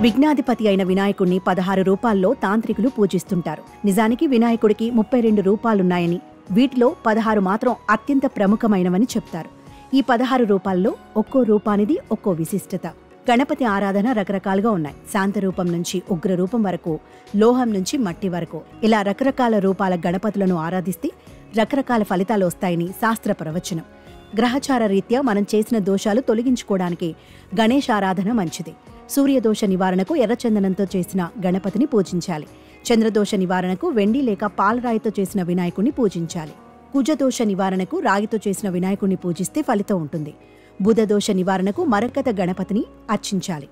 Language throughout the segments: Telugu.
విఘ్నాధిపతి అయిన వినాయకుడిని 16 రూపాల్లో తాంత్రికులు పూజిస్తుంటారు. నిజానికి వినాయకుడికి 32 రూపాలున్నాయని, వీటిలో 16 మాత్రం అత్యంత ప్రముఖమైనవని చెప్తారు. ఈ 16 రూపాల్లో ఒక్కో రూపానిది ఒక్కో విశిష్టత. గణపతి ఆరాధన రకరకాలుగా ఉన్నాయి. శాంతరూపం నుంచి ఉగ్రరూపం వరకు, లోహం నుంచి మట్టి వరకు, ఇలా రకరకాల రూపాల గణపతులను ఆరాధిస్తే రకరకాల ఫలితాలు వస్తాయని శాస్త్ర ప్రవచనం. గ్రహచార రీత్యా మనం చేసిన దోషాలు తొలగించుకోవడానికి గణేశారాధన మంచిది. సూర్యదోష నివారణకు ఎర్రచందనంతో చేసిన గణపతిని పూజించాలి. చంద్రదోష నివారణకు వెండి లేక పాలరాయితో చేసిన వినాయకుడిని పూజించాలి. కుజదోష నివారణకు రాగితో చేసిన వినాయకుడిని పూజిస్తే ఫలితం ఉంటుంది. బుధదోష నివారణకు మరకత గణపతిని అర్చించాలి.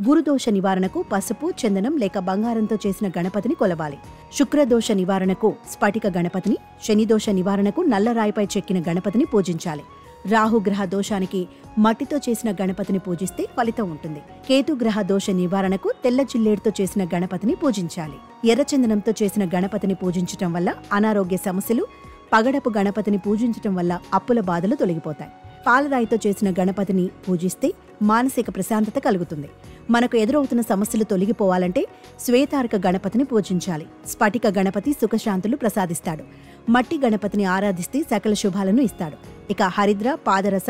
గురుదోష నివారణకు పసుపు, చందనం లేక బంగారంతో చేసిన గణపతిని కొలవాలి. శుక్రదోష నివారణకు స్ఫటిక గణపతిని, శనిదోష నివారణకు నల్లరాయిపై చెక్కిన గణపతిని పూజించాలి. రాహుగ్రహ దోషానికి మట్టితో చేసిన గణపతిని పూజిస్తే ఫలితం ఉంటుంది. కేతుగ్రహ దోష నివారణకు తెల్ల జిల్లేడుతో చేసిన గణపతిని పూజించాలి. ఎర్రచందనంతో చేసిన గణపతిని పూజించటం వల్ల అనారోగ్య సమస్యలు, పగడపు గణపతిని పూజించటం వల్ల అప్పుల బాధలు తొలగిపోతాయి. పాలరాయితో చేసిన గణపతిని పూజిస్తే మానసిక ప్రశాంతత కలుగుతుంది. మనకు ఎదురవుతున్న సమస్యలు తొలగిపోవాలంటే శ్వేతార్క గణపతిని పూజించాలి. స్ఫటిక గణపతి సుఖశాంతులు ప్రసాదిస్తాడు. మట్టి గణపతిని ఆరాధిస్తే సకల శుభాలను ఇస్తాడు. ఇక హరిద్ర, పాదరస,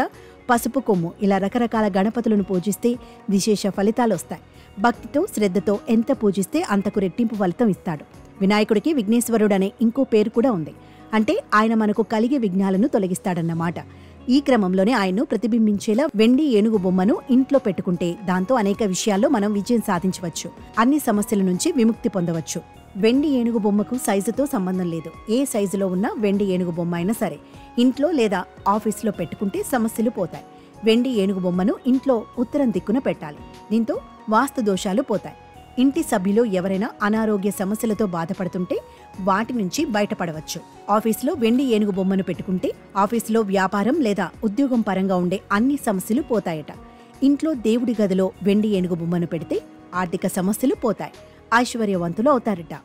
పసుపు కొమ్ము ఇలా రకరకాల గణపతులను పూజిస్తే విశేష ఫలితాలు వస్తాయి. భక్తితో, శ్రద్ధతో ఎంత పూజిస్తే అంతకు రెట్టింపు ఫలితం ఇస్తాడు. వినాయకుడికి విఘ్నేశ్వరుడనే ఇంకో పేరు కూడా ఉంది. అంటే ఆయన మనకు కలిగే విఘ్నాలను తొలగిస్తాడన్నమాట. ఈ క్రమంలోనే ఆయన్ను ప్రతిబింబించేలా వెండి ఏనుగు బొమ్మను ఇంట్లో పెట్టుకుంటే దాంతో అనేక విషయాల్లో మనం విజయం సాధించవచ్చు. అన్ని సమస్యల నుంచి విముక్తి పొందవచ్చు. వెండి ఏనుగు బొమ్మకు సైజుతో సంబంధం లేదు. ఏ సైజులో ఉన్న వెండి ఏనుగు బొమ్మ అయినా సరే ఇంట్లో లేదా ఆఫీసులో పెట్టుకుంటే సమస్యలు పోతాయి. వెండి ఏనుగు బొమ్మను ఇంట్లో ఉత్తరం దిక్కున పెట్టాలి. దీంతో వాస్తు దోషాలు పోతాయి. ఇంటి సభ్యులు ఎవరైనా అనారోగ్య సమస్యలతో బాధపడుతుంటే వాటి నుంచి బయటపడవచ్చు. ఆఫీసులో వెండి ఏనుగు బొమ్మను పెట్టుకుంటే ఆఫీసులో వ్యాపారం లేదా ఉద్యోగం పరంగా ఉండే అన్ని సమస్యలు పోతాయట. ఇంట్లో దేవుడి గదిలో వెండి ఏనుగు బొమ్మను పెడితే ఆర్థిక సమస్యలు పోతాయి. ఐశ్వర్యవంతులు అవుతారట.